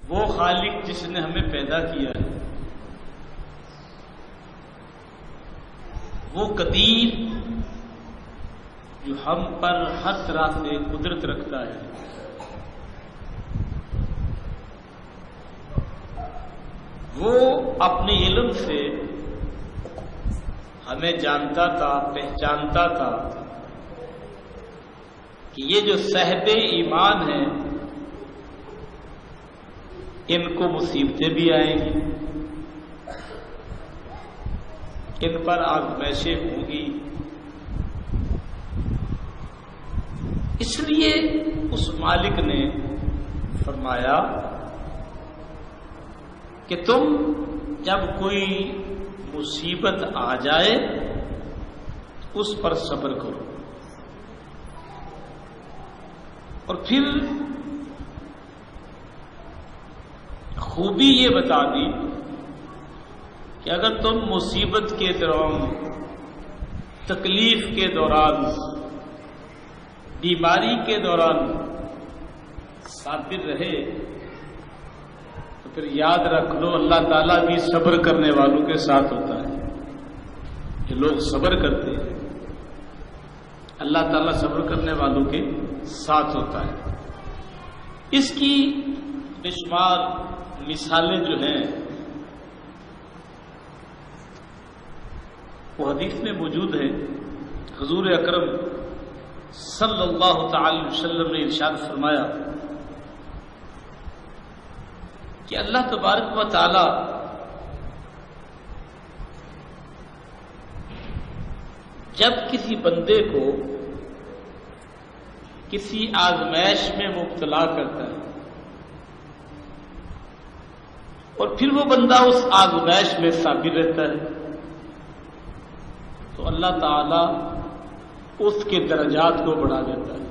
وہ خالق جس نے ہمیں پیدا کیا ہے، وہ قدیر جو ہم پر ہر طرح سے قدرت رکھتا ہے، وہ اپنے علم سے ہمیں جانتا تھا، پہچانتا تھا کہ یہ جو صاحب ایمان ہیں ان کو مصیبتیں بھی آئیں گی، ان پر آزمائشیں ہوں گی، اس لیے اس مالک نے فرمایا کہ تم جب کوئی مصیبت آ جائے اس پر صبر کرو، اور پھر خوبی یہ بتا دی کہ اگر تم مصیبت کے دوران، تکلیف کے دوران، بیماری کے دوران صابر رہے تو پھر یاد رکھ لو اللہ تعالیٰ بھی صبر کرنے والوں کے ساتھ ہوتا ہے۔ جو لوگ صبر کرتے ہیں اللہ تعالیٰ صبر کرنے والوں کے ساتھ ہوتا ہے۔ اس کی بے شمار مثالیں جو ہیں وہ حدیث میں موجود ہے۔ حضور اکرم صلی اللہ تعالی وسلم نے ارشاد فرمایا کہ اللہ تبارک و تعالی جب کسی بندے کو کسی آزمائش میں مبتلا کرتا ہے اور پھر وہ بندہ اس آزمائش میں صابر رہتا ہے تو اللہ تعالی اس کے درجات کو بڑھا دیتا ہے۔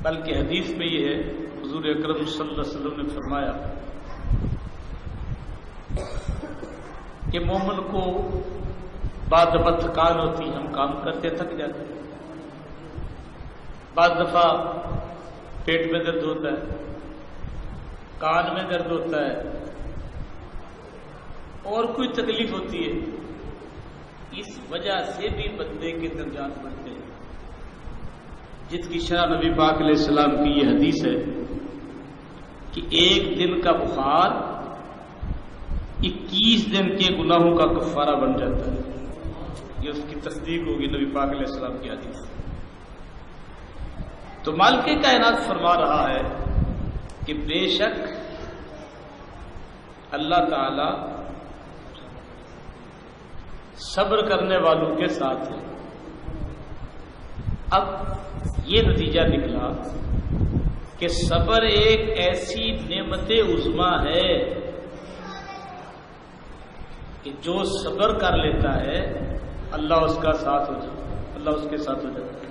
بلکہ حدیث میں یہ ہے، حضور اکرم صلی اللہ علیہ وسلم نے فرمایا کہ مومن کو بعض دفعہ تھکان ہوتی ہے، ہم کام کرتے تھک جاتے ہیں، بعض دفعہ پیٹ میں درد ہوتا ہے، کان میں درد ہوتا ہے، اور کوئی تکلیف ہوتی ہے، اس وجہ سے بھی بندے کے درجات بڑھتے ہیں، جس کی شرح نبی پاک علیہ السلام کی یہ حدیث ہے کہ ایک دن کا بخار 21 دن کے گناہوں کا کفارہ بن جاتا ہے۔ یہ اس کی تصدیق ہوگی نبی پاک علیہ السلام کی حدیث۔ تو مالک کائنات فرما رہا ہے کہ بے شک اللہ تعالی صبر کرنے والوں کے ساتھ ہے۔ اب یہ نتیجہ نکلا کہ صبر ایک ایسی نعمت عظمی ہے کہ جو صبر کر لیتا ہے اللہ اس کا ساتھ ہو جاتا ہے، اللہ اس کے ساتھ ہو جاتا ہے۔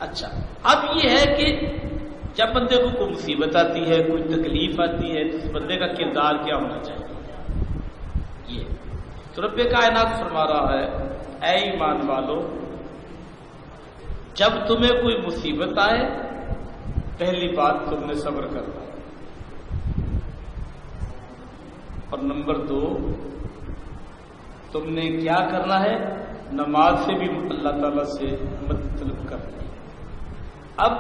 اچھا، اب یہ ہے کہ جب بندے کو کوئی مصیبت آتی ہے، کوئی تکلیف آتی ہے تو اس بندے کا کردار کیا ہونا چاہیے؟ یہ تو رب کائنات فرما رہا ہے اے ایمان والو، جب تمہیں کوئی مصیبت آئے پہلی بات تم نے صبر کرنا، اور نمبر 2 تم نے کیا کرنا ہے؟ نماز سے بھی اللہ تعالیٰ سے مدد طلب کرنا ہے۔ اب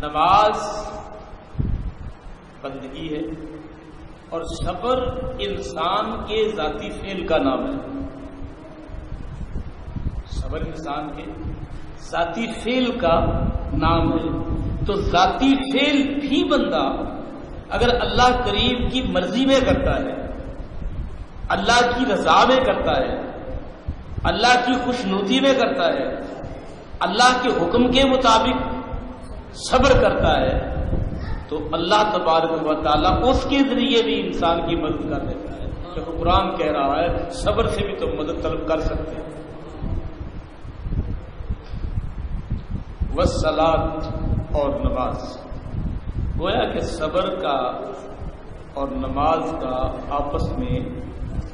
نماز بندگی ہے اور صبر انسان کے ذاتی فعل کا نام ہے۔ صبر انسان کے ذاتی فعل کا نام ہے، تو ذاتی فعل بھی بندہ اگر اللہ کریم کی مرضی میں کرتا ہے، اللہ کی رضا میں کرتا ہے، اللہ کی خوشنودی میں کرتا ہے، اللہ کے حکم کے مطابق صبر کرتا ہے تو اللہ تبارک و تعالیٰ اس کے ذریعے بھی انسان کی مدد کر دیتا ہے۔ جب قرآن کہہ رہا ہے صبر سے بھی تم مدد طلب کر سکتے ہیں۔ والصلاۃ اور نماز، گویا کہ صبر کا اور نماز کا آپس میں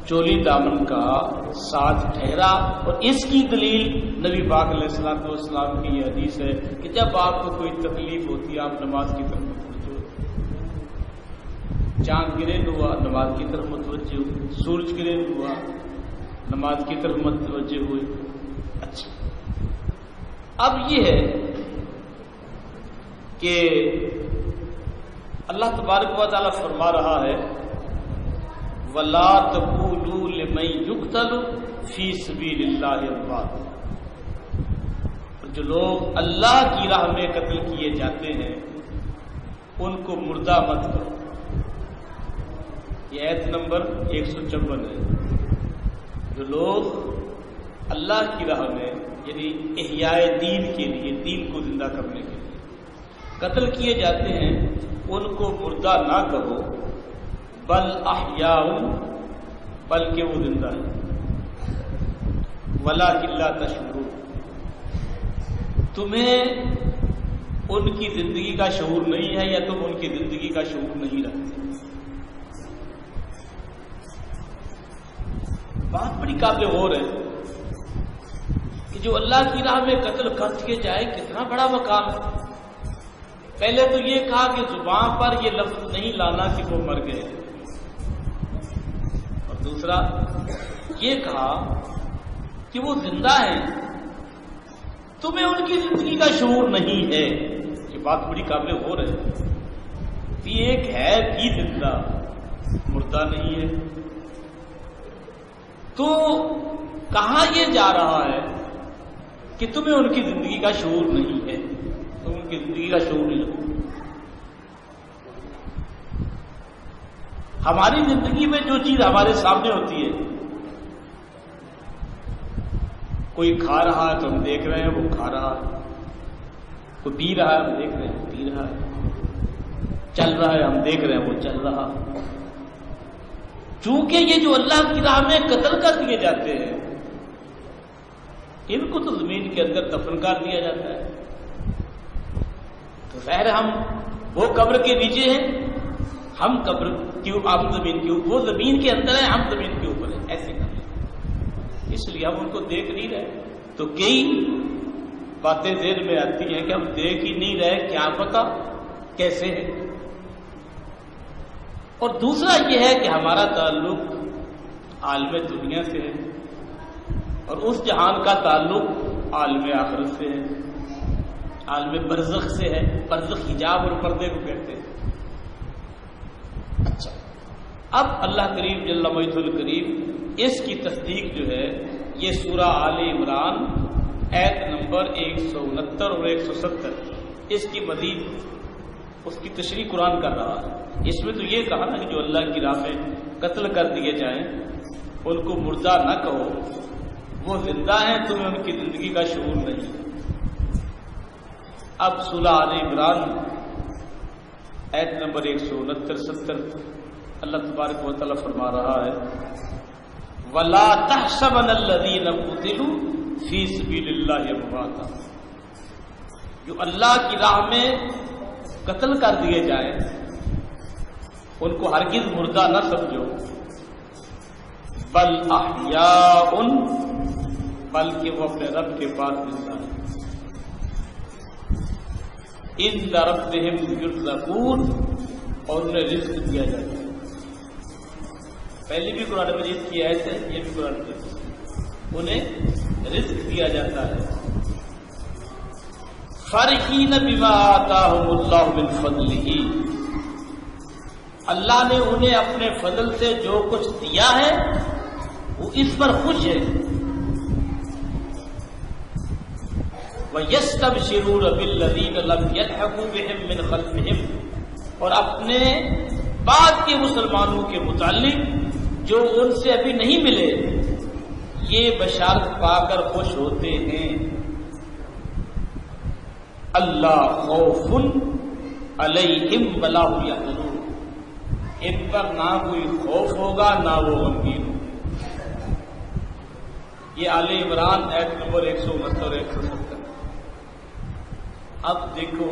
چولی دامن کا ساتھ ٹھہرا، اور اس کی دلیل نبی پاک علیہ الصلوۃ والسلام کی یہ حدیث ہے کہ جب آپ کو کوئی تکلیف ہوتی ہے آپ نماز کی طرف متوجہ ہو، چاند گرہن ہوا نماز کی طرف متوجہ ہو، سورج گرہن ہوا نماز کی طرف متوجہ ہوئے۔ اچھا، اب یہ ہے کہ اللہ تبارک و تعالیٰ فرما رہا ہے وَلَا تَقُولُوا لِمَن يُقْتَلُ فِي سَبِيلِ اللَّهِ أَمْوَاتٌ، جو لوگ اللہ کی راہ میں قتل کیے جاتے ہیں ان کو مردہ مت کرو۔ یہ آیت نمبر 154 ہے۔ جو لوگ اللہ کی راہ میں یعنی احیاء دین کے لیے، دین کو زندہ کرنے کے لیے قتل کیے جاتے ہیں ان کو مردہ نہ کہو، بل احیاء، بلکہ وہ زندہ ہے، ولکن لا تشعرون، تمہیں ان کی زندگی کا شعور نہیں ہے یا تم ان کی زندگی کا شعور نہیں رکھتے۔ بات بڑی قابل غور ہے کہ جو اللہ کی راہ میں قتل کر کے جائے کتنا بڑا مقام ہے۔ پہلے تو یہ کہا کہ زبان پر یہ لفظ نہیں لانا کہ وہ مر گئے، اور دوسرا یہ کہا کہ وہ زندہ ہیں، تمہیں ان کی زندگی کا شعور نہیں ہے۔ یہ بات بڑی قابل غور ہے کہ ایک ہے بھی زندہ، مردہ نہیں ہے، تو کہاں یہ جا رہا ہے کہ تمہیں ان کی زندگی کا شعور نہیں ہے، تم ان کی زندگی کا شعور نہیں رکھو۔ ہماری زندگی میں جو چیز ہمارے سامنے ہوتی ہے، کوئی کھا رہا ہے تو ہم دیکھ رہے ہیں وہ کھا رہا ہے، کوئی پی رہا ہے ہم دیکھ رہے ہیں وہ پی رہا ہے، چل رہا ہے ہم دیکھ رہے ہیں وہ چل رہا ہے۔ چونکہ یہ جو اللہ کی راہ میں قتل کر دیے جاتے ہیں ان کو تو زمین کے اندر دفن کر دیا جاتا ہے، تو ظاہر ہم وہ قبر کے نیچے ہیں، ہم قبر کیوں، ہم زمین کے اوپر، وہ زمین کے اندر ہے ہم زمین کے اوپر ہیں، ایسے کریں، اس لیے ہم ان کو دیکھ نہیں رہے۔ تو کئی باتیں ذہن میں آتی ہیں کہ ہم دیکھ ہی نہیں رہے، کیا پتا کیسے ہے۔ اور دوسرا یہ ہے کہ ہمارا تعلق عالم دنیا سے ہے اور اس جہان کا تعلق عالم آخرت سے ہے، عالم برزخ سے ہے۔ برزخ حجاب اور پردے کو کہتے ہیں۔ اچھا، اب اللہ کریم جل مجدہ الکریم اس کی تصدیق جو ہے یہ سورہ آل عمران آیت نمبر 169 اور 170 اس کی مزید اس کی تشریح قرآن کر رہا ہے۔ اس میں تو یہ کہا نا کہ جو اللہ کی راہ میں قتل کر دیے جائیں ان کو مردہ نہ کہو، وہ زندہ ہیں، تمہیں ان کی زندگی کا شعور نہیں۔ اب سورہ آل عمران آیت نمبر 169-70 اللہ تبارک و تعالیٰ فرما رہا ہے وَلَا تَحْسَبَنَ الَّذِينَ قُتِلُوا فِي سَبِيلِ اللَّهِ أَمْوَاتًا، جو اللہ کی راہ میں قتل کر دیے جائیں ان کو ہرگز مردہ نہ سمجھو، بل احیاء، بلکہ وہ اپنے رب کے پاس زندہ ہیں، عند ربہم یرزقون، اور انہیں رزق دیا جاتا ہے۔ پہلی بھی قرآن مجید کی آیت ہے، یہ بھی قرآن مجید، انہیں رزق دیا جاتا ہے۔ فرحین بما آتاہم اللہ من فضلہ، اللہ نے انہیں اپنے فضل سے جو کچھ دیا ہے وہ اس پر خوش ہے۔ وَيَسْتَبْشِرُونَ بِالَّذِينَ لَمْ يَلْحَقُوا بِهِم مِّنْ خَلْفِهِمْ، اور اپنے بعد کے مسلمانوں کے متعلق جو ان سے ابھی نہیں ملے یہ بشارت پا کر خوش ہوتے ہیں۔ اللہ خوف علیہم ولا هم يحزنون، ان پر نہ کوئی خوف ہوگا نہ وہ غمگین ہوگا۔ یہ آل عمران آیت نمبر 169 اور 170۔ اب دیکھو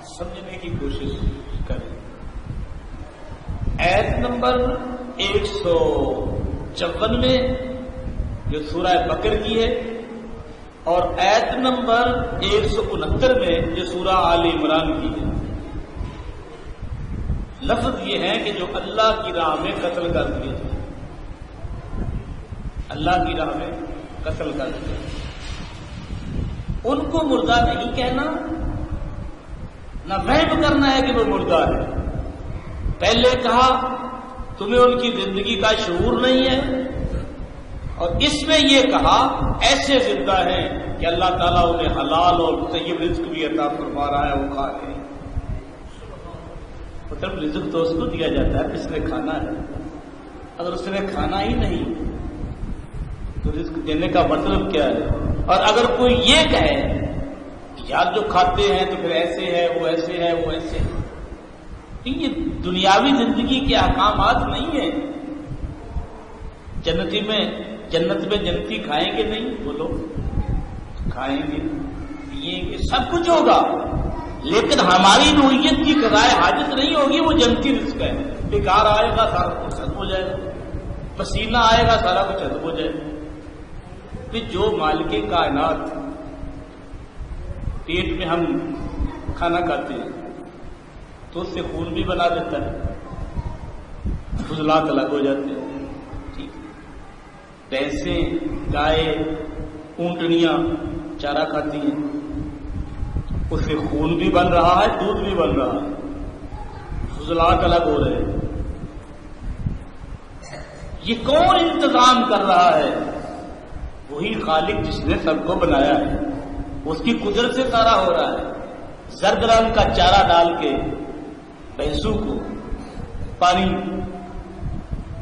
سمجھنے کی کوشش کریں، آیت نمبر 154 میں جو سورہ بقر کی ہے، اور آیت نمبر 169 میں جو سورہ آل عمران کی ہے، لفظ یہ ہے کہ جو اللہ کی راہ میں قتل کر دیے جائیں، اللہ کی راہ میں قتل کر دیے، ان کو مردہ نہیں کہنا، نہ وہم کرنا ہے کہ وہ مردہ ہے۔ پہلے کہا تمہیں ان کی زندگی کا شعور نہیں ہے، اور اس میں یہ کہا ایسے زندہ ہیں کہ اللہ تعالیٰ انہیں حلال اور طیب رزق بھی عطا فرما رہا ہے، وہ کھا رہے ہیں۔ مطلب رزق تو اس کو دیا جاتا ہے جس نے کھانا ہے، اگر اس نے کھانا ہی نہیں تو رزق دینے کا مطلب کیا ہے؟ اور اگر کوئی یہ کہے کہ یار جو کھاتے ہیں تو پھر ایسے ہے، وہ ایسے ہے، وہ ایسے ہے، یہ دنیاوی زندگی کے احکامات نہیں ہیں۔ جنت میں جنتی کھائیں گے نہیں؟ بولو، کھائیں گے، پیئیں گے، سب کچھ ہوگا، لیکن ہماری روحیت کی قضائے حاجت نہیں ہوگی، وہ جنتی رزق ہے۔ بیکار آئے گا سارا کچھ ختم ہو جائے گا، پسینہ آئے گا سارا کچھ ختم ہو جائے گا۔ کہ جو مالک کائنات پیٹ میں ہم کھانا کھاتے ہیں تو اس سے خون بھی بنا دیتا ہے، فضلات الگ ہو جاتے ہیں، ٹھیک، بھینسیں، گائے، اونٹنیاں چارہ کھاتی ہیں، اس سے خون بھی بن رہا ہے، دودھ بھی بن رہا ہے، فضلات الگ ہو رہے ہیں۔ یہ کون انتظام کر رہا ہے؟ وہی خالق جس نے سب کو بنایا ہے، اس کی قدرت سے سارا ہو رہا ہے۔ زرد رنگ کا چارہ ڈال کے بھینسوں کو پانی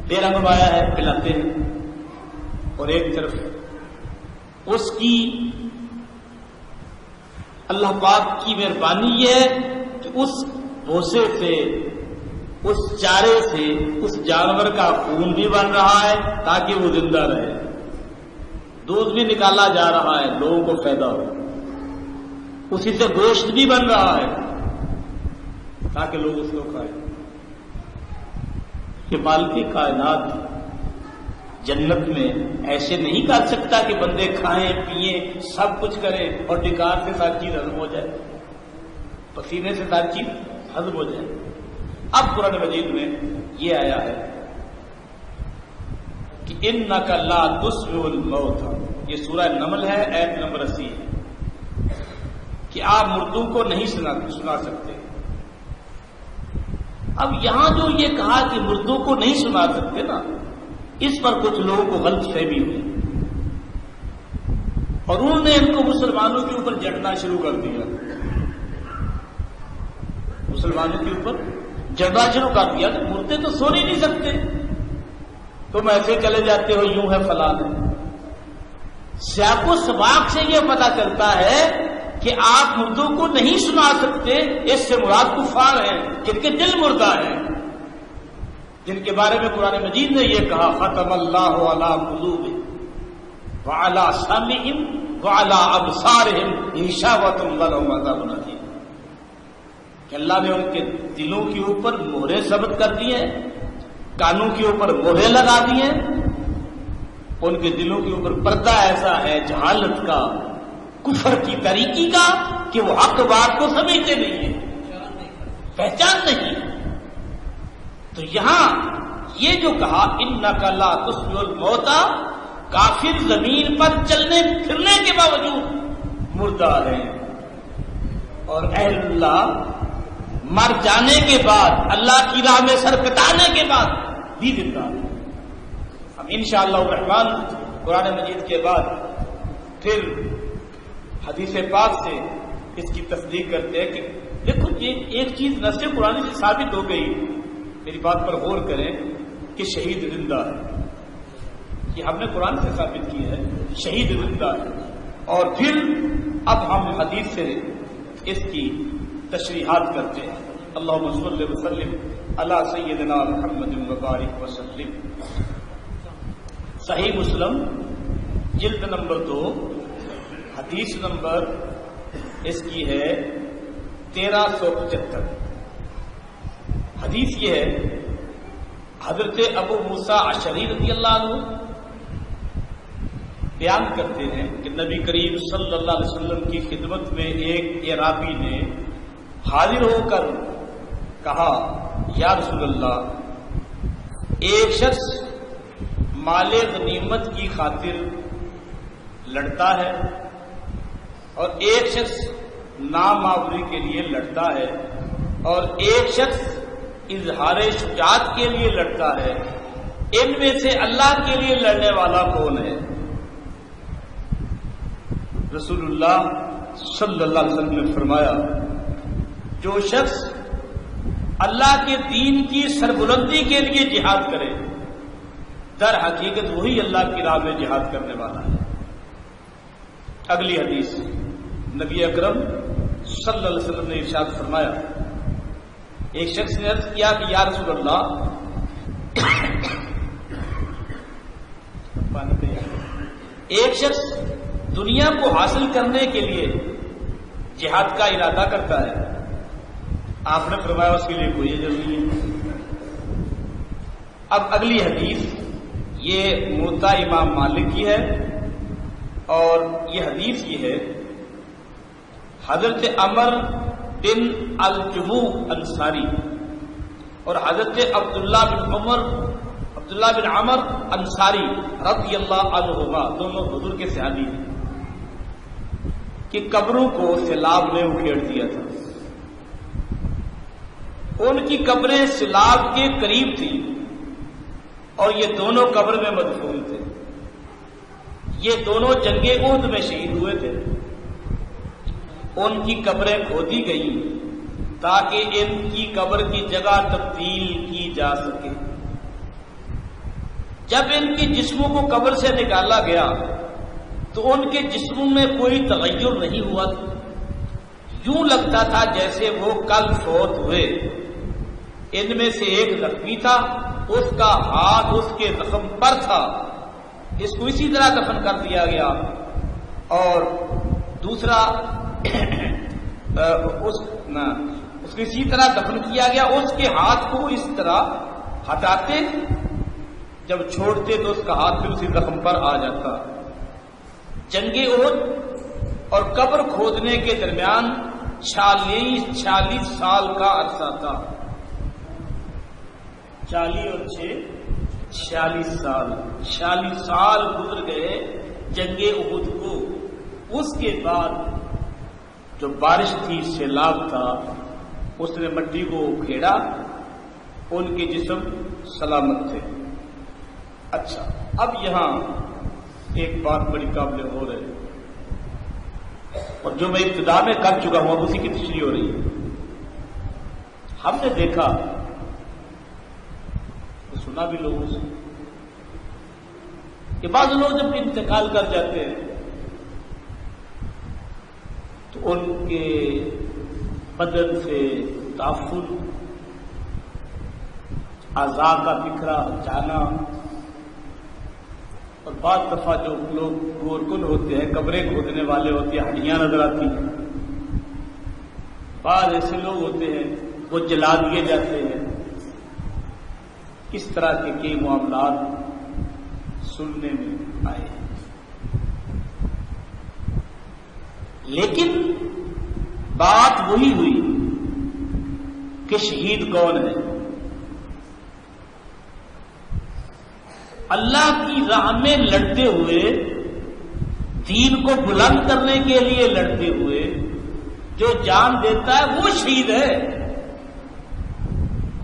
بے رنگوایا ہے، پلاتے ہیں، اور ایک طرف اس کی اللہ پاک کی مہربانی یہ ہے کہ اس بھوسے سے، اس چارے سے اس جانور کا خون بھی بن رہا ہے تاکہ وہ زندہ رہے، دودھ بھی نکالا جا رہا ہے، لوگوں کو فائدہ ہو، اسی سے گوشت بھی بن رہا ہے تاکہ لوگ اس کو کھائیں۔ کہ مالک کائنات جنت میں ایسے نہیں کر سکتا کہ بندے کھائیں پیئیں سب کچھ کریں اور ڈکار سے ساری چیز ہضم ہو جائے، پسینے سے ساری چیز ہضم ہو جائے۔ اب قرآن مجید میں یہ آیا ہے کہ انک لا تسمع الموت، یہ سورہ نمل ہے، آیت نمبر 80 ہے، کہ آپ مردوں کو نہیں سنا سکتے۔ اب یہاں جو یہ کہا کہ مردوں کو نہیں سنا سکتے نا، اس پر کچھ لوگوں کو غلط فہمی ہوئی، اور انہوں نے ان کو مسلمانوں کے اوپر جڑنا شروع کر دیا، مسلمانوں کے اوپر جڑنا شروع کر دیا کہ مردے تو سو نہیں سکتے، تم ایسے چلے جاتے ہو، یوں ہے فلاں ہے۔ سیاق و سباق سے یہ پتہ چلتا ہے کہ آپ مردوں کو نہیں سنا سکتے، اس سے مراد کفار ہیں جن کے دل مردہ ہیں، جن کے بارے میں قرآن مجید نے یہ کہا ختم اللہ علی قلوبہم وعلی سمعہم وعلی ابصارہم غشاوۃ ولہم عذاب عظیم، کہ اللہ نے ان کے دلوں کے اوپر مہریں ثبت کر دی ہیں، کانوں کے اوپر مہریں لگا دی ہیں، ان کے دلوں کے اوپر پردہ ایسا ہے جہالت کا، کفر کی طریقی کا، کہ وہ حق بات کو سمجھتے نہیں ہیں، پہچان نہیں۔ تو یہاں یہ جو کہا انک لا تسمع الموت، کافر زمین پر چلنے پھرنے کے باوجود مردہ ہیں، اور اہل اللہ مر جانے کے بعد، اللہ کی راہ میں سر کٹانے کے بعد بھی زندہ ہیں۔ ہم انشاءاللہ الرحمن قرآن مجید کے بعد پھر حدیث پاک سے اس کی تصدیق کرتے ہیں کہ دیکھو یہ ایک چیز نص قرآن سے ثابت ہو گئی، میری بات پر غور کریں کہ شہید زندہ ہے، یہ ہم نے قرآن سے ثابت کی ہے، شہید زندہ ہے، اور پھر اب ہم حدیث سے اس کی تشریحات کرتے ہیں۔ اللہم صلی وسلم علی سیدنا محمد وبارک وسلم۔ صحیح مسلم جلد نمبر 2 حدیث نمبر اس کی ہے 1375۔ حدیث یہ ہے حضرت ابو موسیٰ اشعری رضی اللہ عنہ بیان کرتے ہیں کہ نبی کریم صلی اللہ علیہ وسلم کی خدمت میں ایک اعرابی نے حاضر ہو کر کہا یا رسول اللہ، ایک شخص مال غنیمت کی خاطر لڑتا ہے اور ایک شخص نامعاوضی کے لیے لڑتا ہے اور ایک شخص اظہار شجاعت کے لیے لڑتا ہے، ان میں سے اللہ کے لیے لڑنے والا کون ہے؟ رسول اللہ صلی اللہ علیہ وسلم نے فرمایا، جو شخص اللہ کے دین کی سربلندی کے لیے جہاد کرے، در حقیقت وہی اللہ کی راہ میں جہاد کرنے والا ہے۔ اگلی حدیث، نبی اکرم صلی اللہ علیہ وسلم نے ارشاد فرمایا، ایک شخص نے عرض کیا کہ یا رسول اللہ، ایک شخص دنیا کو حاصل کرنے کے لیے جہاد کا ارادہ کرتا ہے، آپ نے فرمایا اس کے لیے کوئی اجر نہیں ہے۔ اب اگلی حدیث یہ موطا امام مالک کی ہے اور یہ حدیث یہ ہے، حضرت عمر بن الجموع انصاری اور حضرت عبداللہ بن عمر انصاری رضی اللہ عنہما دونوں حضور کے صحابی ہیں کہ قبروں کو سیلاب نے اکھیڑ دیا تھا۔ ان کی قبریں سیلاب کے قریب تھیں اور یہ دونوں قبر میں مدفون تھے۔ یہ دونوں جنگ احد میں شہید ہوئے تھے۔ ان کی قبریں کھودی گئیں تاکہ ان کی قبر کی جگہ تبدیل کی جا سکے۔ جب ان کے جسموں کو قبر سے نکالا گیا تو ان کے جسموں میں کوئی تغیر نہیں ہوا تھا، یوں لگتا تھا جیسے وہ کل فوت ہوئے۔ ان میں سے ایک زخمی تھا، اس کا ہاتھ اس کے زخم پر تھا، اس کو اسی طرح دفن کر دیا گیا، اور دوسرا اس کو اسی طرح دفن کیا گیا۔ اس کے ہاتھ کو اس طرح ہٹاتے، جب چھوڑتے تو اس کا ہاتھ پھر اسی زخم پر آ جاتا۔ جنگ احد اور قبر کھودنے کے درمیان 46 سال کا عرصہ تھا۔ 40 اور 6 46 سال، 46 سال گزر گئے جنگ احد کو۔ اس کے بعد جو بارش تھی، سیلاب تھا، اس نے مٹی کو کھیڑا، ان کے جسم سلامت تھے۔ اچھا، اب یہاں ایک بات بڑی قابل غور ہے اور جو میں ابتدا میں کر چکا ہوں، اب اسی کی تشریح ہو رہی ہے۔ ہم نے دیکھا، سنا بھی لوگوں سے، کہ بعض لوگ جب انتقال کر جاتے ہیں تو ان کے بدن سے تعفن، اعضاء کا بکھرا جانا، اور بعض دفعہ جو لوگ گورکن ہوتے ہیں، قبریں کھودنے والے ہوتے ہیں، ہڈیاں نظر آتی ہیں۔ بعض ایسے لوگ ہوتے ہیں وہ جلا دیے جاتے ہیں۔ اس طرح کے کئی معاملات سننے میں آئے، لیکن بات وہی ہوئی کہ شہید کون ہے؟ اللہ کی راہ میں لڑتے ہوئے، دین کو بلند کرنے کے لیے لڑتے ہوئے جو جان دیتا ہے وہ شہید ہے،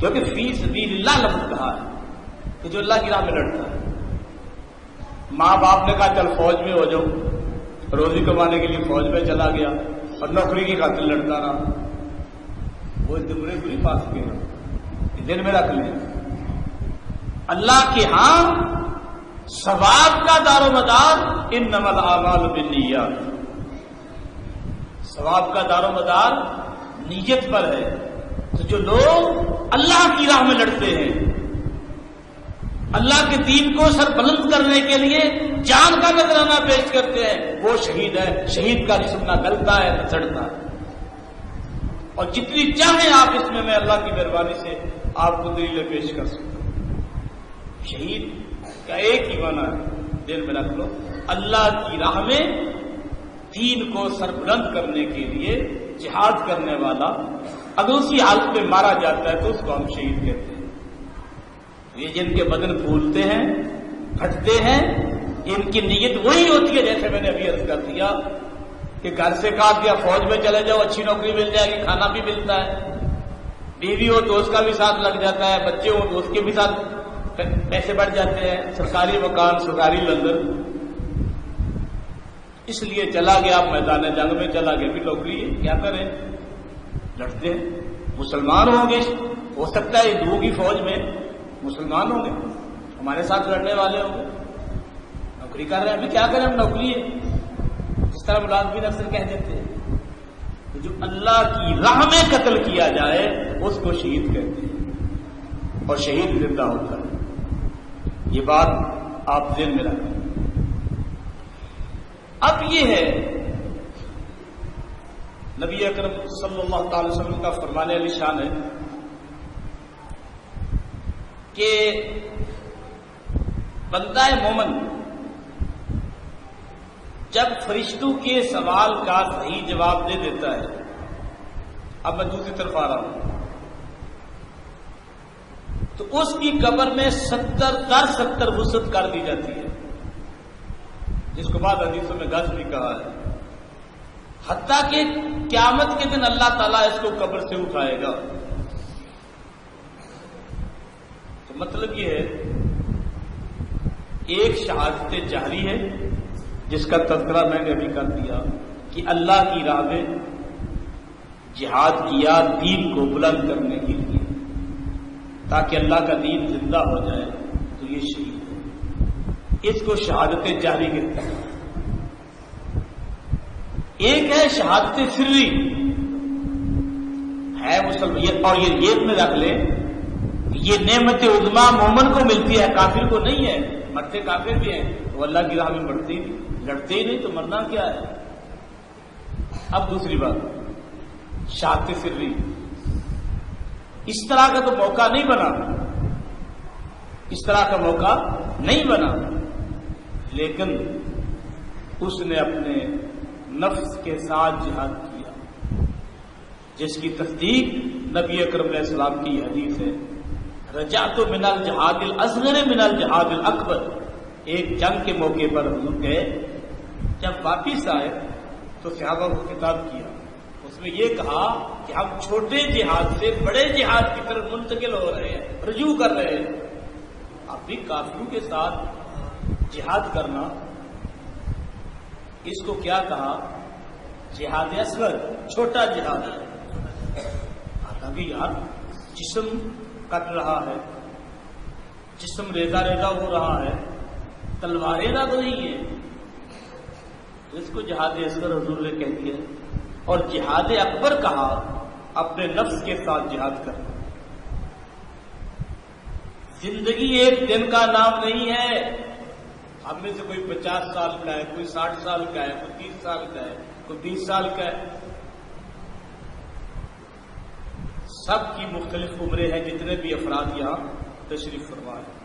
کیونکہ فی سبیل اللہ لفظ کہا ہے کہ جو اللہ کی راہ میں لڑتا ہے۔ ماں باپ نے کہا چل فوج میں ہو جاؤ، روزی کمانے کے لیے فوج میں چلا گیا اور نوکری کی خاطر لڑتا رہا، وہ دمرے بری پاس گیا، دن میں رکھ لیں۔ اللہ کے ہاں ثواب کا دار و مدار انما الاعمال بالنیات، ثواب کا دار و مدار نیت پر ہے۔ تو جو لوگ اللہ کی راہ میں لڑتے ہیں، اللہ کے دین کو سر بلند کرنے کے لیے جان کا نذرانہ پیش کرتے ہیں، وہ شہید ہے۔ شہید کا جسم نہ گلتا ہے نہ سڑتا ہے، اور جتنی چاہیں آپ اس میں اللہ کی مہربانی سے آپ کو دلیلیں پیش کر سکتے ہیں۔ شہید کا ایک ہی معنی ہے، دل میں رکھ لو، اللہ کی راہ میں دین کو سربلند کرنے کے لیے جہاد کرنے والا اگر اسی حالت میں مارا جاتا ہے تو اس کو ہم شہید کہتے ہیں۔ یہ جن کے بدن پھولتے ہیں، پھٹتے ہیں، ان کی نیت وہی ہوتی ہے جیسے میں نے ابھی عرض کر دیا کہ گھر سے کہا دیا فوج میں چلے جاؤ، اچھی نوکری مل جائے گی، کھانا بھی ملتا ہے، بیوی ہو تو اس کا بھی ساتھ لگ جاتا ہے، بچے ہو تو اس کے بھی ساتھ پیسے بڑھ جاتے ہیں، سرکاری مکان، سرکاری لنگر، اس لیے چلا گیا میدان جنگ میں، چلا گیا بھی نوکری ہے، کیا کریں، لڑتے ہیں، مسلمان ہوں گے، ہو سکتا ہے ہندوؤں کی فوج میں مسلمان ہوں گے، ہمارے ساتھ لڑنے والے ہوں گے، نوکری کر رہے ہیں، ابھی کیا کریں، ہم نوکری ہے، اس طرح ملازمین اکثر کہہ دیتے ہیں۔ تو جو اللہ کی راہ میں قتل کیا جائے اس کو شہید کہتے ہیں، اور شہید زندہ ہوتا ہے، یہ بات آپ ذہن میں رکھیں۔ اب یہ ہے نبی اکرم صلی اللہ تعالی وسلم کا فرمانے علی شان ہے کہ بندہ مومن جب فرشتوں کے سوال کا صحیح جواب دے دیتا ہے، اب میں دوسری طرف آ رہا ہوں، تو اس کی قبر میں 70 وسعت کر دی جاتی ہے، جس کو بعد حدیثوں میں گز بھی کہا ہے، حتیٰ کہ قیامت کے دن اللہ تعالیٰ اس کو قبر سے اٹھائے گا۔ تو مطلب یہ ہے ایک شہادت جہری ہے جس کا تذکرہ میں نے ابھی کر دیا کہ اللہ کی راہ میں جہاد کیا دین کو بلند کرنے کے لیے تاکہ اللہ کا دین زندہ ہو جائے، تو یہ شہید ہے، اس کو شہادت جہری کہتے ہیں۔ ایک ہے شہادت سری ہے مسلمان، اور یہ نیت میں رکھ لیں یہ نعمت عظمیٰ مومن کو ملتی ہے، کافر کو نہیں ہے، مرتے کافر بھی ہیں وہ اللہ کی راہ میں بڑھتے ہی لڑتے ہی نہیں، تو مرنا کیا ہے۔ اب دوسری بات شہادت سری، اس طرح کا تو موقع نہیں بنا، اس طرح کا موقع نہیں بنا، لیکن اس نے اپنے نفس کے ساتھ جہاد کیا، جس کی تصدیق نبی اکرم علیہ السلام کی حدیث ہے، رجعت من الجہاد الاصغر من الجہاد الاکبر۔ ایک جنگ کے موقع پر حضور گئے، جب واپس آئے تو صحابہ کو خطاب کیا، اس میں یہ کہا کہ ہم چھوٹے جہاد سے بڑے جہاد کی طرف منتقل ہو رہے ہیں، رجوع کر رہے ہیں۔ اب بھی کافروں کے ساتھ جہاد کرنا، اس کو کیا کہا، جہاد اصغر، چھوٹا جہاد ہے۔ حالانکہ یار جسم کٹ رہا ہے، جسم ریزہ ریزہ ہو رہا ہے، تلواریں نہ تو نہیں ہے، اس کو جہاد اصغر حضور نے کہہ دیا، اور جہاد اکبر کہا اپنے نفس کے ساتھ جہاد کرنا۔ زندگی ایک دن کا نام نہیں ہے، ہم میں سے کوئی 50 سال کا ہے، کوئی 60 سال کا ہے، کوئی 30 سال کا ہے، کوئی 20 سال کا ہے، سب کی مختلف عمریں ہیں جتنے بھی افراد یہاں تشریف فرما ہیں۔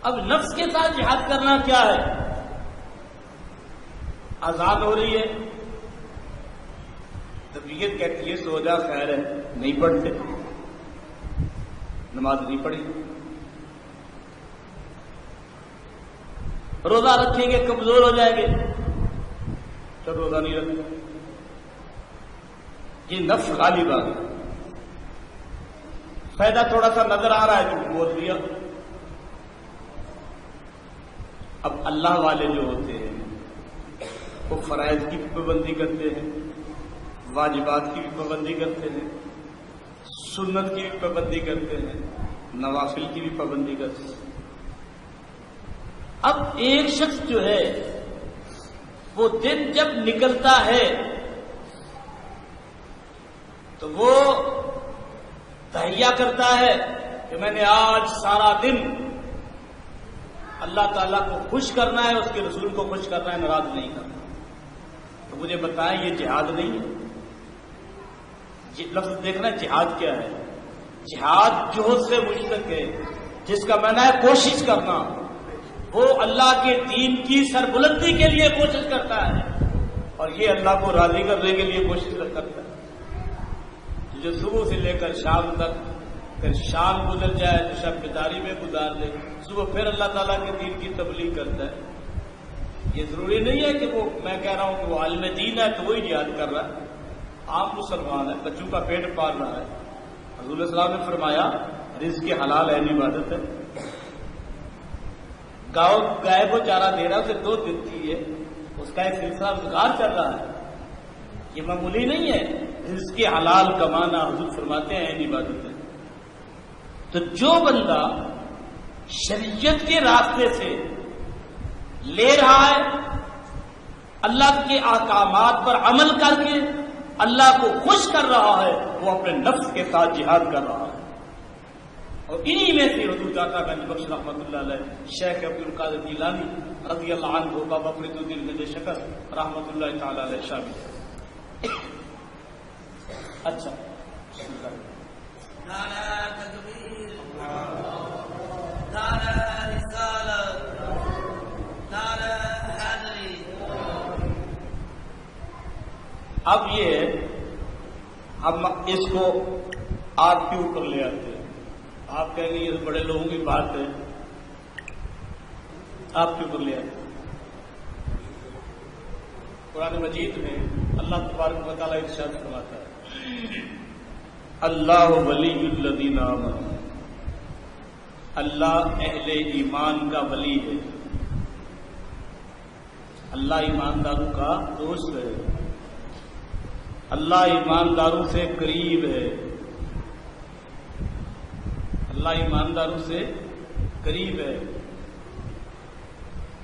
اب نفس کے ساتھ جہاد کرنا کیا ہے؟ آزاد ہو رہی ہے، طبیعت کہتی ہے سو جا، خیر ہے، نہیں پڑھتے، نماز نہیں پڑھی، روزہ رکھیں گے کمزور ہو جائیں گے، تو روزہ نہیں رکھتے، یہ نفس غالب آ گیا، فائدہ تھوڑا سا نظر آ رہا ہے جو بول دیا۔ اب اللہ والے جو ہوتے ہیں وہ فرائض کی بھی پابندی کرتے ہیں، واجبات کی بھی پابندی کرتے ہیں، سنت کی بھی پابندی کرتے ہیں، نوافل کی بھی پابندی کرتے ہیں۔ اب ایک شخص جو ہے وہ دن جب نکلتا ہے تو وہ تہیہ کرتا ہے کہ میں نے آج سارا دن اللہ تعالیٰ کو خوش کرنا ہے، اس کے رسول کو خوش کرنا ہے، ناراض نہیں کرنا۔ تو مجھے بتائیں یہ جہاد نہیں ہے؟ لفظ دیکھنا جہاد کیا ہے؟ جہاد جوہد سے مشتق ہے، جس کا معنی ہے کوشش کرنا، وہ اللہ کے دین کی سربلندی کے لیے کوشش کرتا ہے اور یہ اللہ کو راضی کرنے کے لیے کوشش کرتا ہے. جو صبح سے لے کر شام تک، پھر شام گزر جائے تو شب بیداری میں گزار دے، صبح پھر اللہ تعالیٰ کے دین کی تبلیغ کرتا ہے. یہ ضروری نہیں ہے کہ وہ، میں کہہ رہا ہوں کہ وہ عالم دین ہے تو وہی جہاد کر رہا ہے. عام مسلمان ہے، بچوں کا پیٹ پال رہا ہے. حضور صلی اللہ علیہ وسلم نے فرمایا رزق حلال ہے، عبادت ہے. گائے کو چارہ دے رہا، اسے دودھ دیتی ہے، اس کا ایک سلسلہ روزگار چل رہا ہے. یہ معمولی نہیں ہے. رزق حلال کمانا حضور فرماتے ہیں عبادت ہے. تو جو بندہ شریعت کے راستے سے لے رہا ہے، اللہ کے احکامات پر عمل کر کے اللہ کو خوش کر رہا ہے، وہ اپنے نفس کے ساتھ جہاد کر رہا ہے. اور انہی میں سے حضور داتا گنج بخش رحمۃ اللہ علیہ، شیخ عبد القادر جیلانی رضی اللہ عنہ، بابا فرید الدین گنج شکر رحمۃ اللہ تعالی علیہ شامل ہے. اچھا، اب یہ ہم اس کو آپ کے اوپر لے آتے ہیں. آپ کہیں گے یہ بڑے لوگوں کی بات ہے، آپ کے اوپر لے آتے ہیں. قرآن مجید میں اللہ تبارک و تعالیٰ ارشاد فرماتا ہے اللہ ولی الذین آمنوا، اللہ اہل ایمان کا ولی ہے، اللہ ایمانداروں کا دوست ہے، اللہ ایمانداروں سے قریب ہے، اللہ ایمانداروں سے قریب ہے.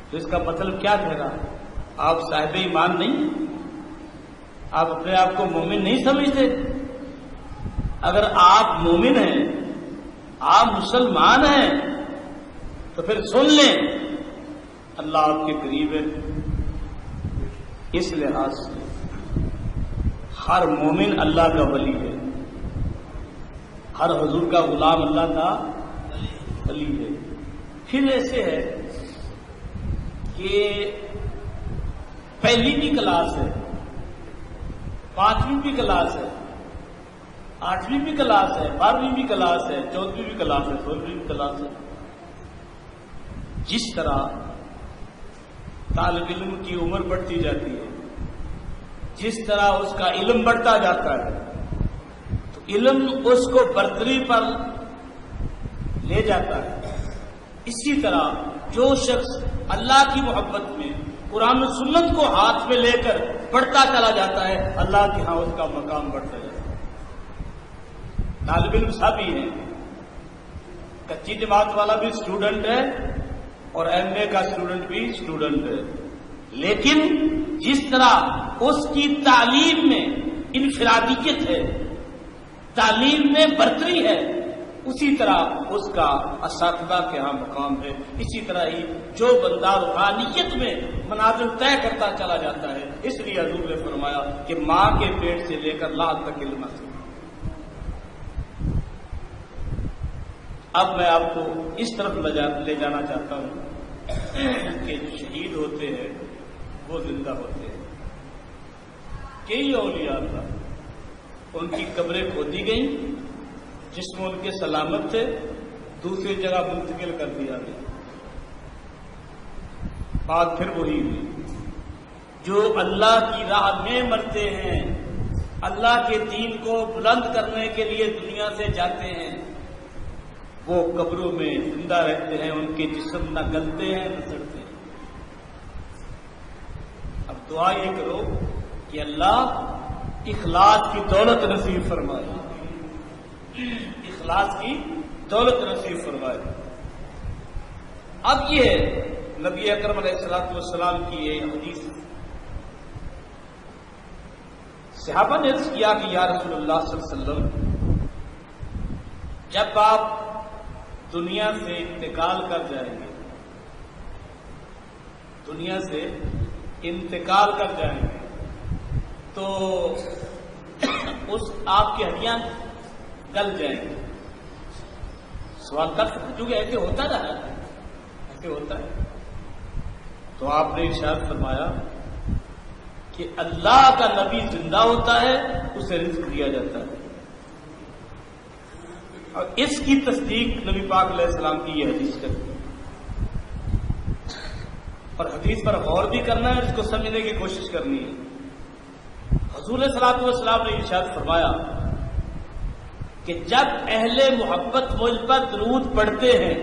تو اس کا مطلب کیا کہہ رہا ہے؟ آپ صاحب ایمان نہیں ہیں؟ آپ اپنے آپ کو مومن نہیں سمجھتے؟ اگر آپ مومن ہیں، آپ مسلمان ہیں، تو پھر سن لیں اللہ آپ کے قریب ہے. اس لحاظ سے ہر مومن اللہ کا ولی ہے، ہر حضور کا غلام اللہ کا ولی ہے. پھر ایسے ہے کہ پہلی بھی کلاس ہے، پانچویں بھی کلاس ہے، آٹھویں بھی کلاس ہے، بارہویں بھی کلاس ہے، چوتھویں بھی کلاس ہے، 16ویں بھی کلاس ہے. جس طرح طالب علم کی عمر بڑھتی جاتی ہے، جس طرح اس کا علم بڑھتا جاتا ہے، تو علم اس کو برتری پر لے جاتا ہے. اسی طرح جو شخص اللہ کی محبت میں قرآن و سنت کو ہاتھ میں لے کر بڑھتا چلا جاتا ہے، اللہ کے ہاں اس کا مقام بڑھتا جاتا ہے. طالب علم سب ہی ہیں، کچی جماعت والا بھی اسٹوڈنٹ ہے اور ایم اے کا اسٹوڈنٹ بھی اسٹوڈنٹ ہے. لیکن جس طرح اس کی تعلیم میں انفرادیت ہے، تعلیم میں برتری ہے، اسی طرح اس کا اساتذہ کے ہاں مقام ہے. اسی طرح ہی جو بندہ روحانیت میں منازل طے کرتا چلا جاتا ہے، اس لیے حضور نے فرمایا کہ ماں کے پیٹ سے لے کر لاکھ تک علم حاصل. اب میں آپ کو اس طرف لے جانا چاہتا ہوں کہ جو شہید ہوتے ہیں وہ زندہ ہوتے ہیں. کئی اولیاء اللہ ان کی قبریں کھودی گئیں، جسم ان کے سلامت تھے، دوسری جگہ منتقل کر دیا گیا. بات پھر وہی ہوئی، جو اللہ کی راہ میں مرتے ہیں، اللہ کے دین کو بلند کرنے کے لیے دنیا سے جاتے ہیں، وہ قبروں میں زندہ رہتے ہیں، ان کے جسم نہ گلتے ہیں نہ سڑتے ہیں. اب دعا یہ کرو کہ اللہ اخلاص کی دولت نصیب فرمائے، اخلاص کی دولت نصیب فرمائے. اب یہ نبی اکرم علیہ الصلوۃ والسلام کی یہ حدیث، صحابہ نے عرض کیا کہ یا رسول اللہ صلی اللہ علیہ وسلم، جب آپ دنیا سے انتقال کر جائیں گے، دنیا سے انتقال کر جائیں گے تو اس آپ کی ہڈیاں گل جائیں گی، سوال کر سکتے کیونکہ ایسے ہوتا رہا ہے، ایسے ہوتا ہے. تو آپ نے ارشاد فرمایا کہ اللہ کا نبی زندہ ہوتا ہے، اسے رزق دیا جاتا ہے، اور اس کی تصدیق نبی پاک علیہ السلام کی یہ حدیث کرتی ہے. اور حدیث پر غور بھی کرنا ہے، اس کو سمجھنے کی کوشش کرنی ہے. حضور صلی اللہ علیہ وسلم نے ارشاد فرمایا کہ جب اہل محبت مجھ پر درود پڑھتے ہیں،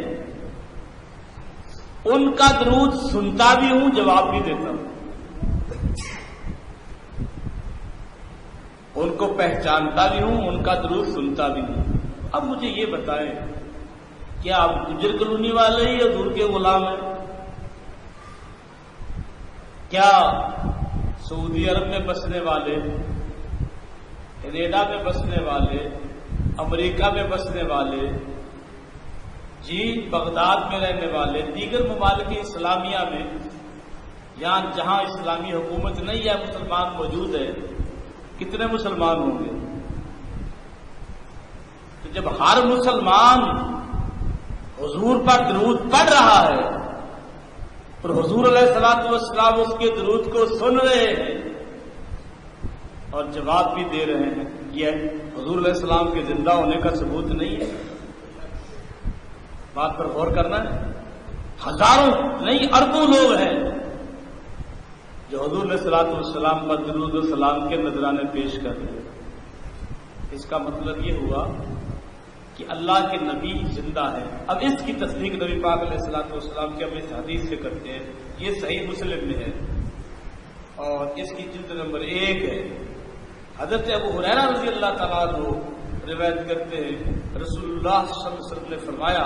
ان کا درود سنتا بھی ہوں، جواب بھی دیتا ہوں، ان کو پہچانتا بھی ہوں، ان کا درود سنتا بھی ہوں. اب مجھے یہ بتائیں، کیا آپ گجر کالونی والے ہی حضور کے غلام ہیں؟ کیا سعودی عرب میں بسنے والے، کینیڈا میں بسنے والے، امریکہ میں بسنے والے، جی بغداد میں رہنے والے، دیگر ممالک اسلامیہ میں جہاں اسلامی حکومت نہیں ہے، مسلمان موجود ہے، کتنے مسلمان ہوں گے؟ تو جب ہر مسلمان حضور پر درود پڑھ رہا ہے اور حضور علیہ الصلوۃ والسلام اس کے درود کو سن رہے ہیں اور جواب بھی دے رہے ہیں، یہ حضور علیہ السلام کے زندہ ہونے کا ثبوت نہیں ہے؟ بات پر غور کرنا ہے. ہزاروں نہیں اربوں لوگ ہیں جو حضور علیہ الصلوۃ والسلام پر درود و سلام کے نذرانے پیش کر رہے ہیں. اس کا مطلب یہ ہوا کہ اللہ کے نبی زندہ ہے. اب اس کی تصدیق نبی پاک علیہ الصلوۃ والسلام کی ہم اس حدیث سے کرتے ہیں. یہ صحیح مسلم میں ہے اور اس کی جلد نمبر 1 ہے. حضرت ابو ہریرہ رضی اللہ تعالیٰ عنہ روایت کرتے ہیں، رسول اللہ صلی اللہ علیہ وسلم نے فرمایا،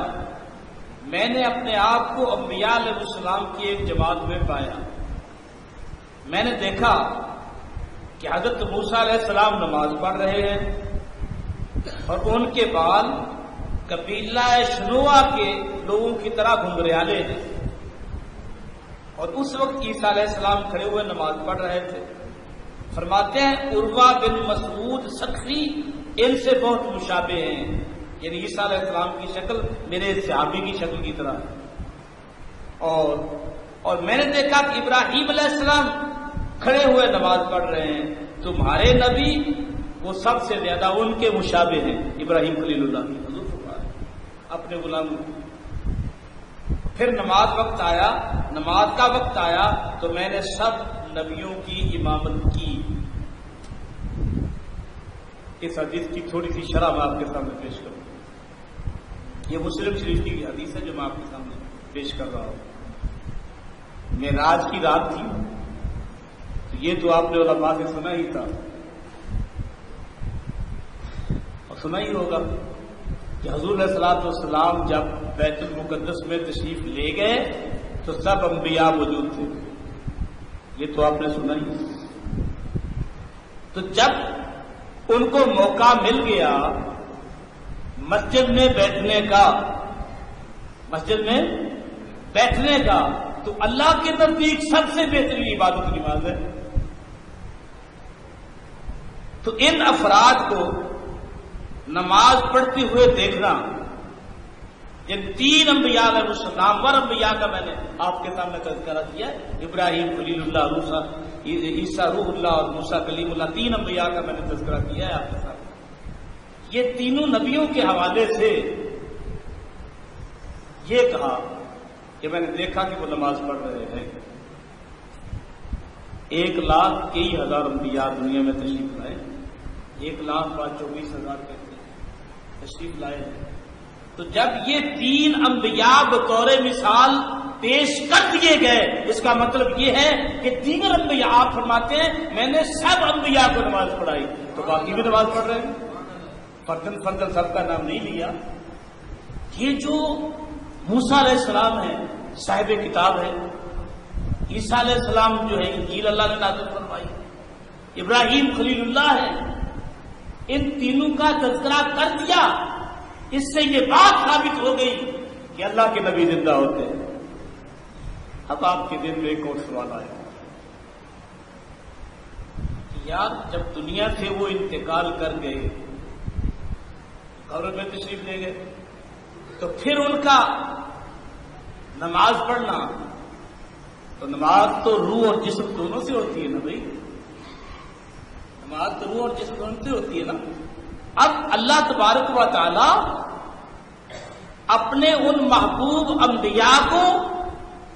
میں نے اپنے آپ کو انبیاء علیہ السلام کی ایک جماعت میں پایا. میں نے دیکھا کہ حضرت موسیٰ علیہ السلام نماز پڑھ رہے ہیں اور ان کے بال قبیلہ شنوہ کے لوگوں کی طرح گھنگریالے ہیں، اور اس وقت عیسیٰ علیہ السلام کھڑے ہوئے نماز پڑھ رہے تھے. فرماتے ہیں عروہ بن مسعود ثقفی ان سے بہت مشابہ ہیں، یعنی عیسیٰ علیہ السلام کی شکل میرے صحابی کی شکل کی طرح ہے. اور میں نے دیکھا کہ ابراہیم علیہ السلام کھڑے ہوئے نماز پڑھ رہے ہیں. تمہارے نبی وہ سب سے زیادہ ان کے مشابہ ہیں، ابراہیم خلیل اللہ کی اپنے غلام. پھر نماز کا وقت آیا تو میں نے سب نبیوں کی امامت کی. اس حدیث کی تھوڑی سی شرح میں آپ کے سامنے پیش کروں. یہ مسلم شریف کی حدیث ہے جو میں آپ کے سامنے پیش کر رہا ہوں. معراج کی رات تھی، تو یہ تو آپ نے علماء سے سنا ہی تھا اور سنا ہی ہوگا کہ حضور علیہ الصلوۃ والسلام جب بیت المقدس میں تشریف لے گئے تو سب انبیاء موجود تھے. یہ تو آپ نے سنا ہی. تو جب ان کو موقع مل گیا مسجد میں بیٹھنے کا تو اللہ کے نزدیک سب سے بہترین عبادت نماز ہے. تو ان افراد کو نماز پڑھتے ہوئے دیکھنا، جن 3 انبیاء علیہ السلام ور انبیاء کا میں نے آپ کے سامنے تذکرہ کیا، ابراہیم خلیل اللہ، عیسیٰ روح اللہ اور موسیٰ کلیم اللہ، 3 انبیاء کا میں نے تذکرہ کیا ہے آپ کے سامنے. یہ تینوں نبیوں کے حوالے سے یہ کہا کہ میں نے دیکھا کہ وہ نماز پڑھ رہے ہیں. 1,20,000 انبیاء دنیا میں تشریف لائے، 1,24,000 تشریف لائے. تو جب یہ 3 انبیاء بطور مثال پیش کر دیے گئے، اس کا مطلب یہ ہے کہ دیگر انبیاء، آپ فرماتے ہیں میں نے سب انبیاء کو نماز پڑھائی، تو باقی بھی نماز پڑھ رہے ہیں. فردن سب کا نام نہیں لیا. یہ جو موسیٰ علیہ السلام ہے صاحب کتاب ہے، عیسیٰ علیہ السلام جو ہے انجیل اللہ نے نازل فرمائی، ابراہیم خلیل اللہ ہے، ان تینوں کا تذکرہ کر دیا. اس سے یہ بات ثابت ہو گئی کہ اللہ کے نبی زندہ ہوتے ہیں. اب آپ کے دل میں ایک اور سوال آیا کہ یار جب دنیا سے وہ انتقال کر گئے، قبر میں تشریف لے گئے، تو پھر ان کا نماز پڑھنا، تو نماز تو روح اور جسم دونوں سے ہوتی ہے نا بھائی، نماز تو روح اور جسم دونوں سے ہوتی ہے نا۔ اب اللہ تبارک و تعالی اپنے ان محبوب انبیاء کو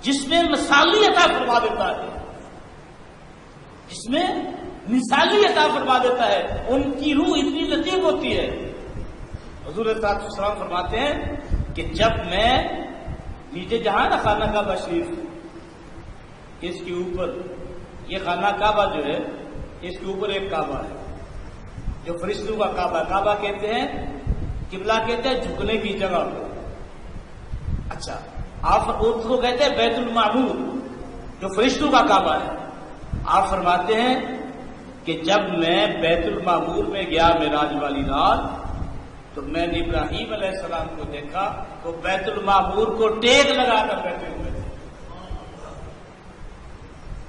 جس میں مثالی عطا فرما دیتا ہے، جس میں مثالی عطا فرما دیتا ہے، ان کی روح اتنی لطیف ہوتی ہے۔ حضور صلی اللہ علیہ وسلم فرماتے ہیں کہ جب میں نیچے جہاں نا خانہ کعبہ شریف، اس کے اوپر یہ خانہ کعبہ جو ہے، اس کے اوپر ایک کعبہ ہے جو فرشتوں کا کعبہ، کعبہ کہتے ہیں، قبلہ کہتے ہیں جھکنے کی جگہ کو۔ اچھا، آپ اس کو کہتے ہیں بیت المعمور جو فرشتوں کا کعبہ ہے۔ آپ فرماتے ہیں کہ جب میں بیت المعمور میں گیا معراج والی رات، تو میں نے ابراہیم علیہ السلام کو دیکھا، وہ بیت المعمور کو ٹیک لگا کر بیٹھے ہوئے تھے۔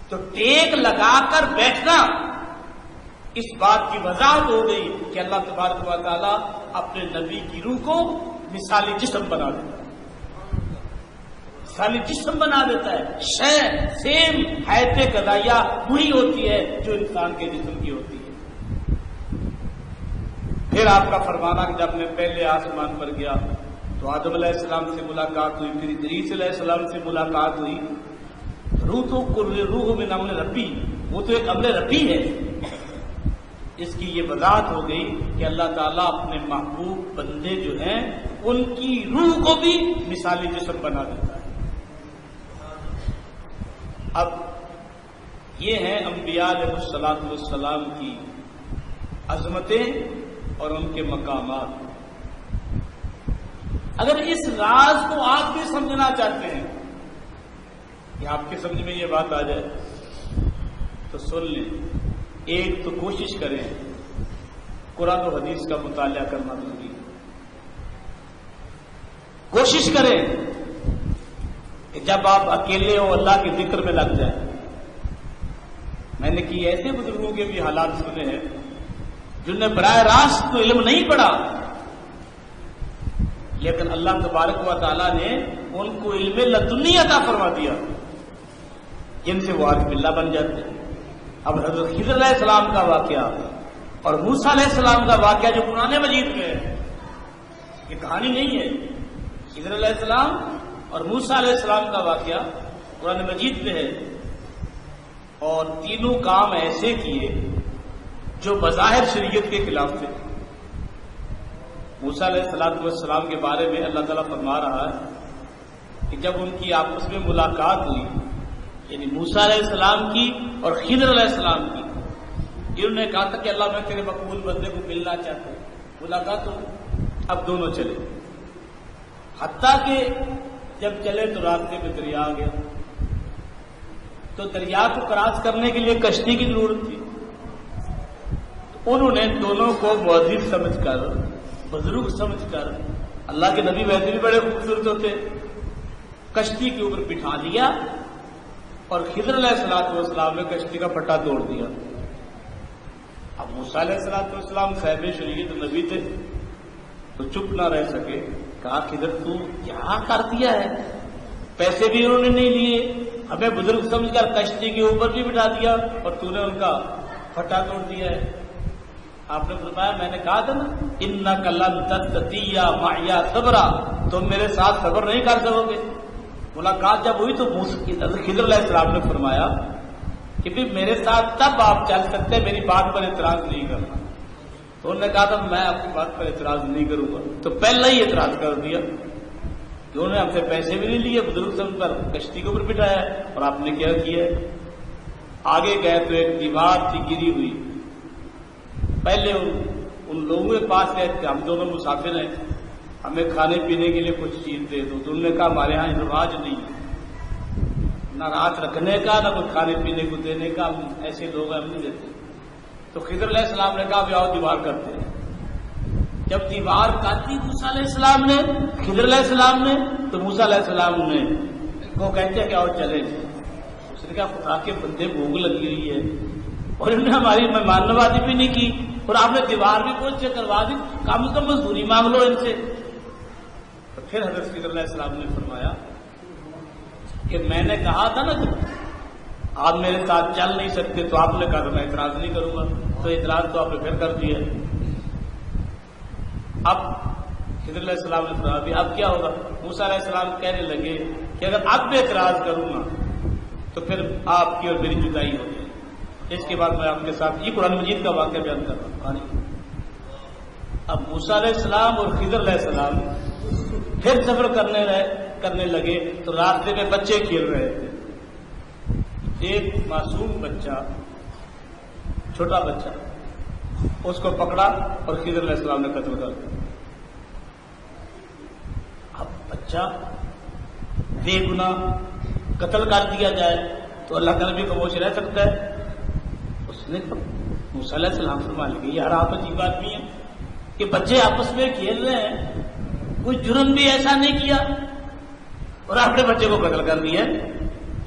تو ٹیک لگا کر بیٹھنا، اس بات کی وضاحت ہو گئی کہ اللہ تبارک و تعالیٰ اپنے نبی کی روح کو مثالی جسم بنا دیتا ہے، مثالی جسم بنا دیتا ہے۔ سیم حیات قضائیہ وہی ہوتی ہے جو انسان کے جسم کی ہوتی ہے۔ پھر آپ کا فرمانا کہ جب میں پہلے آسمان پر گیا تو آدم علیہ السلام سے ملاقات ہوئی، پھر ادریس علیہ السلام سے ملاقات ہوئی۔ روح من امر ربی، وہ تو ایک امر ربی ہے۔ اس کی یہ وضاحت ہو گئی کہ اللہ تعالیٰ اپنے محبوب بندے جو ہیں ان کی روح کو بھی مثالی جسم بنا دیتا ہے۔ اب یہ ہیں انبیاء علیہ الصلوۃ والسلام کی عظمتیں اور ان کے مقامات۔ اگر اس راز کو آپ بھی سمجھنا چاہتے ہیں کہ آپ کے سمجھ میں یہ بات آ جائے تو سن لیں۔ ایک تو کوشش کریں قرآن و حدیث کا مطالعہ کرنا ضروری ہے۔ کوشش کریں کہ جب آپ اکیلے ہو اللہ کے ذکر میں لگ جائیں۔ میں نے کہ ایسے بزرگوں کے بھی حالات سنے ہیں جن نے براہ راست تو علم نہیں پڑھا، لیکن اللہ تبارک و تعالیٰ نے ان کو علم لدنی عطا فرما دیا، جن سے وہ عارف باللہ بن جاتے ہیں۔ اب حضرت خضر علیہ السلام کا واقعہ اور موسیٰ علیہ السلام کا واقعہ جو قرآن مجید میں ہے، یہ کہانی نہیں ہے۔ خضر علیہ السلام اور موسیٰ علیہ السلام کا واقعہ قرآن مجید میں ہے، اور تینوں کام ایسے کیے جو بظاہر شریعت کے خلاف تھے۔ موسیٰ علیہ السلام کے بارے میں اللہ تعالیٰ فرما رہا ہے کہ جب ان کی آپس میں ملاقات ہوئی، یعنی موسیٰ علیہ السلام کی اور خضر علیہ السلام کی، انہوں نے کہا تھا کہ اللہ میں تیرے مقبول بندے کو ملنا چاہتا ہوں، ملاقات ہو۔ اب دونوں چلے، حتیٰ کہ جب چلے تو راستے میں دریا آ گیا، تو دریا کو کراس کرنے کے لیے کشتی کی ضرورت تھی۔ انہوں نے دونوں کو معزز سمجھ کر، بزرگ سمجھ کر، اللہ کے نبی ویسے بھی بڑے خوبصورت ہوتے، کشتی کے اوپر بٹھا لیا اور خضر علیہ السلام نے کشتی کا پٹا توڑ دیا۔ اب موسیٰ علیہ السلام صاحب شریعت نبی تھے تو چپ نہ رہ سکے، کہا خضر تو کیا کر دیا ہے؟ پیسے بھی انہوں نے نہیں لیے، ہمیں بزرگ سمجھ کر کشتی کے اوپر بھی بٹھا دیا اور تو نے ان کا پٹا توڑ دیا ہے۔ آپ نے فرمایا میں نے کہا تھا نا انک لن تستطیع معی صبرا، تم میرے ساتھ صبر نہیں کر سکو گے۔ ملاقات جب ہوئی تو خضر علیہ السلام نے فرمایا کہ بھی میرے ساتھ تب آپ چل سکتے، میری بات پر اعتراض نہیں کرنا۔ تو انہوں نے کہا تھا میں آپ کی بات پر اعتراض نہیں کروں گا، تو پہلے ہی اعتراض کر دیا کہ انہوں نے ہم سے پیسے بھی نہیں لیے، بزرگ سمجھ کر کشتی کے اوپر بٹھایا، اور آپ نے کیا کیا؟ آگے گئے تو ایک دیوار تھی گری ہوئی، پہلے ان لوگوں کے پاس گئے تھے، ہم دونوں مسافر ہیں، ہمیں کھانے پینے کے لیے کچھ چیز دے دو۔ تو انہوں نے کہا ہمارے ہاں رواج نہیں ہے نہ رات رکھنے کا نہ کوئی کھانے پینے کو دینے کا، ہم ایسے لوگ ہیں، ہم نہیں دیتے۔ تو خضر علیہ السلام نے کہا بھی آؤ دیوار کرتے ہیں۔ جب دیوار کاٹی موسیٰ علیہ السلام نے، خضر علیہ السلام نے، تو موسیٰ علیہ السلام نے کو کہتے ہیں کہ آؤ چلے۔ اس نے کہا خدا کے بندے بھوک لگی ہوئی ہے اور انہوں نے ہماری مہمان نوازی بھی نہیں کی، اور آپ نے دیوار بھی پہنچے کروا دی، کم سے کم مزدوری مانگ لو ان سے۔ تو پھر حضرت خضر علیہ السلام نے فرمایا کہ میں نے کہا تھا نا کہ آپ میرے ساتھ چل نہیں سکتے، تو آپ نے کہا میں اعتراض نہیں کروں گا، تو اعتراض تو آپ نے پھر کر دیا۔ اب خضر علیہ السلام نے فرمایا اب کیا ہوگا؟ موسیٰ علیہ السلام کہنے لگے کہ اگر اب میں اعتراض کروں گا تو پھر آپ کی اور میری جدائی ہو جائے۔ اس کے بعد میں آپ کے ساتھ یہ قرآن مجید کا واقعہ بیان کر رہا ہوں۔ اب موسیٰ علیہ السلام اور خضر علیہ السلام پھر سفر کرنے لگے تو راستے میں بچے کھیل رہے تھے۔ ایک معصوم بچہ، چھوٹا بچہ، اس کو پکڑا اور خضر علیہ السلام نے قتل کر دیا۔ اب بچہ بے گناہ قتل کر دیا جائے تو اللہ کا نبی خاموش رہ سکتا ہے؟ اس نے موسیٰ علیہ السلام فرمانے لگے یار آپ عجیب آدمی ہیں کہ بچے آپس میں کھیل رہے ہیں، کوئی جرم بھی ایسا نہیں کیا اور آپ نے بچے کو قتل کر دیا،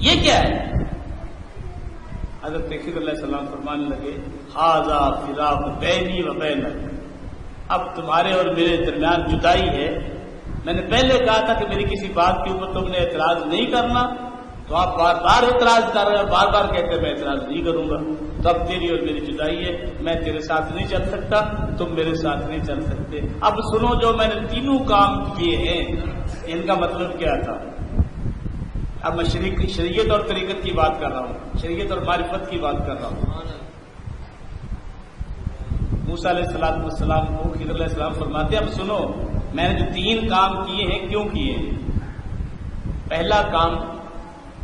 یہ کیا ہے؟ حضرت خضر علیہ السلام فرمانے لگے ھذا فراق بینی و بینک، اب تمہارے اور میرے درمیان جدائی ہے۔ میں نے پہلے کہا تھا کہ میری کسی بات کے اوپر تم نے اعتراض نہیں کرنا، تو آپ بار بار اعتراض کر رہے ہیں، بار بار کہتے ہیں میں اعتراض نہیں کروں گا، تو اب تیری اور میری جدائی ہے، میں تیرے ساتھ نہیں چل سکتا، تم میرے ساتھ نہیں چل سکتے۔ اب سنو جو میں نے تینوں کام کیے ہیں ان کا مطلب کیا تھا۔ اب میں شریعت اور طریقت کی بات کر رہا ہوں، شریعت اور معرفت کی بات کر رہا ہوں۔ موسیٰ علیہ السلام کو خضر علیہ السلام فرماتے اب سنو میں نے جو 3 کام کیے ہیں کیوں کیے ہیں۔ پہلا کام،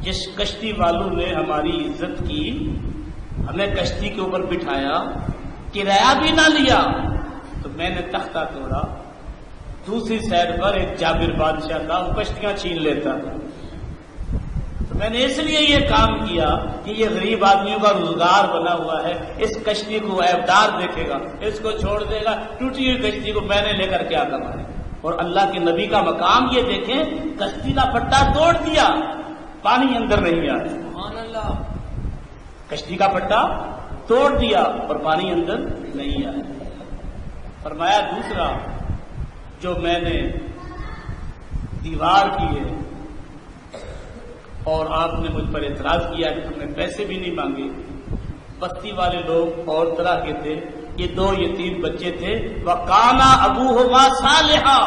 جس کشتی والوں نے ہماری عزت کی، ہمیں کشتی کے اوپر بٹھایا، کرایہ بھی نہ لیا، تو میں نے تختہ توڑا۔ دوسری سائڈ پر ایک جابر بادشاہ تھا، وہ کشتیاں چھین لیتا تھا، تو میں نے اس لیے یہ کام کیا کہ یہ غریب آدمیوں کا روزگار بنا ہوا ہے، اس کشتی کو عیبدار دیکھے گا، اس کو چھوڑ دے گا، ٹوٹی ہوئی کشتی کو میں نے لے کر کیا کرنا ہے۔ اور اللہ کے نبی کا مقام یہ دیکھیں، کشتی کا پٹا توڑ دیا، پانی اندر نہیں آیا، سبحان اللہ، کشتی کا پٹا توڑ دیا اور پانی اندر نہیں آیا۔ فرمایا دوسرا جو میں نے دیوار کی ہے اور آپ نے مجھ پر اعتراض کیا کہ تم نے پیسے بھی نہیں مانگے، بستی والے لوگ اور طرح کے تھے، یہ 2 یتیم بچے تھے، وَقَانَ أَبُوهُمَا صَالِحًا،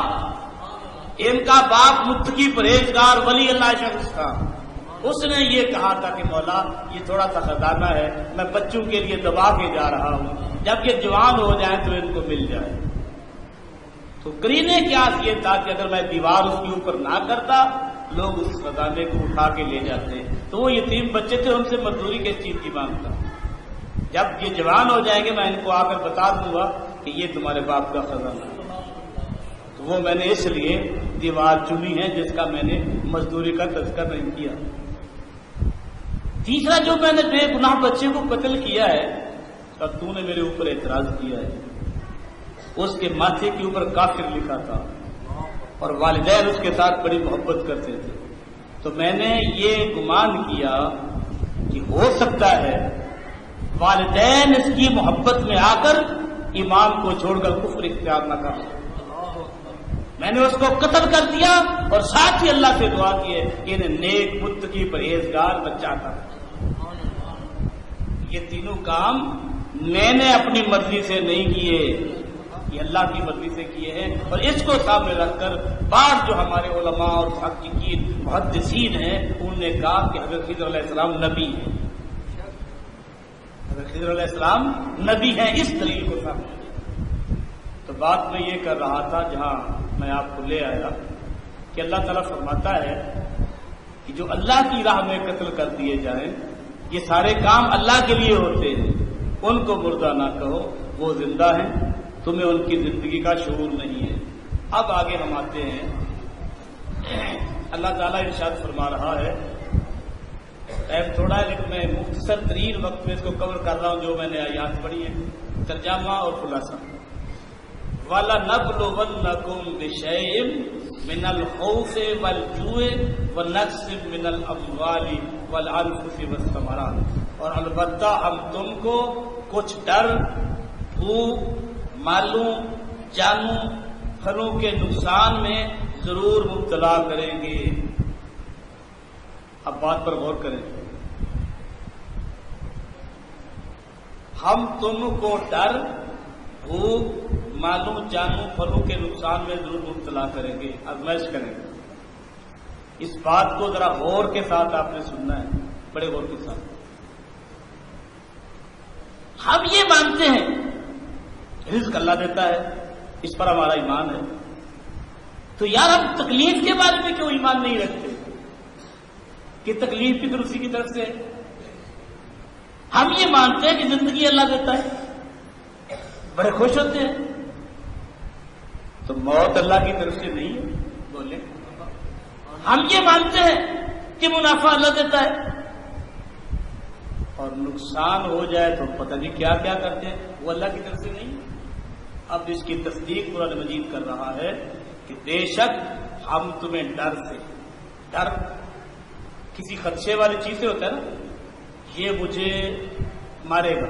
ان کا باپ متقی پرہیزگار ولی اللہ شخص تھا۔ اس نے یہ کہا تھا کہ مولا یہ تھوڑا سا خزانہ ہے، میں بچوں کے لیے دبا کے جا رہا ہوں، جب یہ جوان ہو جائیں تو ان کو مل جائے۔ تو کرینے کیا یہ تھا کہ اگر میں دیوار اس کے اوپر نہ کرتا لوگ اس خزانے کو اٹھا کے لے جاتے، تو وہ یتیم بچے تھے، ان سے مزدوری کس چیز کی مانگتا، جب یہ جوان ہو جائیں گے میں ان کو آ کر بتا دوں گا کہ یہ تمہارے باپ کا خزانہ ہے۔ تو وہ میں نے اس لیے دیوار چنی ہے جس کا میں نے مزدوری کا تذکر نہیں کیا۔ تیسرا جو میں نے بے گناہ بچے کو قتل کیا ہے، اب تو نے میرے اوپر اعتراض کیا ہے، اس کے ماتھے کے اوپر کافر لکھا تھا اور والدین اس کے ساتھ بڑی محبت کرتے تھے، تو میں نے یہ گمان کیا کہ ہو سکتا ہے والدین اس کی محبت میں آ کر ایمان کو چھوڑ کر کفر اختیار نہ کر سکے، میں نے اس کو قتل کر دیا اور ساتھ ہی اللہ سے دعا کی ہے کہ انہیں نیک متقی پرہیزگار بچہ تھا۔ یہ تینوں کام میں نے اپنی مرضی سے نہیں کیے، یہ اللہ کی مرضی سے کیے ہیں، اور اس کو سامنے رکھ کر بعض جو ہمارے علماء اور محققین محدثین ہیں انہوں نے کہا کہ حضرت خضر علیہ السلام نبی ہیں، حضرت خضر علیہ السلام نبی ہیں، اس دلیل کو سامنے۔ تو بات میں یہ کر رہا تھا جہاں میں آپ کو لے آیا کہ اللہ تعالیٰ فرماتا ہے کہ جو اللہ کی راہ میں قتل کر دیے جائیں یہ سارے کام اللہ کے لیے ہوتے ہیں، ان کو مردہ نہ کہو، وہ زندہ ہیں، تمہیں ان کی زندگی کا شعور نہیں ہے۔ اب آگے ہم آتے ہیں، اللہ تعالیٰ ارشاد فرما رہا ہے، ٹائم تھوڑا ہے لیکن میں مختصر ترین وقت میں اس کو کور کر رہا ہوں جو میں نے آیات پڑھی ہے، ترجمہ اور خلاصہ۔ وَلَنَبْلُوَنَّكُمْ بِشَيْءٍ مِّنَ الْخَوْفِ وَالْجُوعِ وَنَقْصٍ مِّنَ الْأَمْوَالِ وَالْأَنفُسِ وَالثَّمَرَاتِ، اور البتہ ہم تم کو کچھ ڈر، بھوک، مالوں، جانوں، پھلوں کے نقصان میں ضرور مبتلا کریں گے. اب بات پر غور کریں. ہم تم کو ڈر، بھوک، مالوں جانوں پھلوں کے نقصان میں ضرور مبتلا کریں گے، آزمائش کریں گے. اس بات کو ذرا غور کے ساتھ آپ نے سننا ہے، بڑے غور کے ساتھ. ہم یہ مانتے ہیں رزق اللہ دیتا ہے، اس پر ہمارا ایمان ہے. تو یار ہم تکلیف کے بارے میں کیوں ایمان نہیں رکھتے کہ تکلیف بھی اسی کی طرف سے ہے؟ ہم یہ مانتے ہیں کہ زندگی اللہ دیتا ہے، بڑے خوش ہوتے ہیں. تو موت اللہ کی طرف سے نہیں ہے، بولے. ہم یہ مانتے ہیں کہ منافع اللہ دیتا ہے، اور نقصان ہو جائے تو پتہ نہیں کیا کیا کرتے ہیں، وہ اللہ کی طرف سے نہیں. اب اس کی تصدیق قرآن مجید کر رہا ہے کہ بے شک ہم تمہیں ڈر سے، ڈر کسی خدشے والی چیز سے ہوتا ہے نا، یہ مجھے مارے گا،